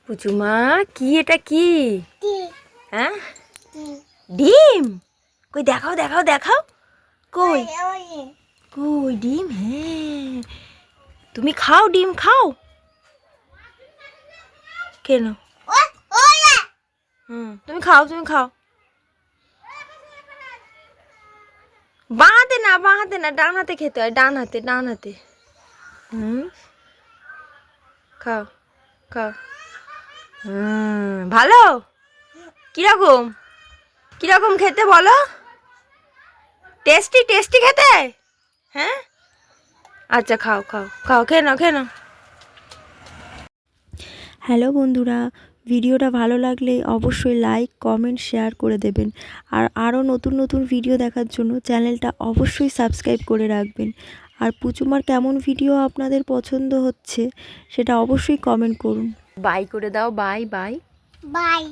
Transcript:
পুচুমা কি এটা কি? হ্যাঁ ডিম। কই দেখাও দেখাও দেখাও। কই কই ডিম? হ্যাঁ তুমি খাও, ডিম খাও। কেন? তুমি খাও, তুমি খাও। বাঁ হাতে না, বাঁ হাতে না, ডান হাতে খেতে হয়, ডান হাতে, ডান হাতে। খাও খাও। ভালো। কিরকম কিরকম খেতে বলো? টেস্টি টেস্টি খেতে? হ্যাঁ আচ্ছা খাও খাও খাও, খেয়ে নাও খেয়ে নাও। হ্যালো বন্ধুরা, ভিডিওটা ভালো লাগলে অবশ্যই লাইক কমেন্ট শেয়ার করে দেবেন। আর আরও নতুন নতুন ভিডিও দেখার জন্য চ্যানেলটা অবশ্যই সাবস্ক্রাইব করে রাখবেন। আর পুচুমার কেমন ভিডিও আপনাদের পছন্দ হচ্ছে সেটা অবশ্যই কমেন্ট করুন। বাই করে দাও, বাই বাই বাই।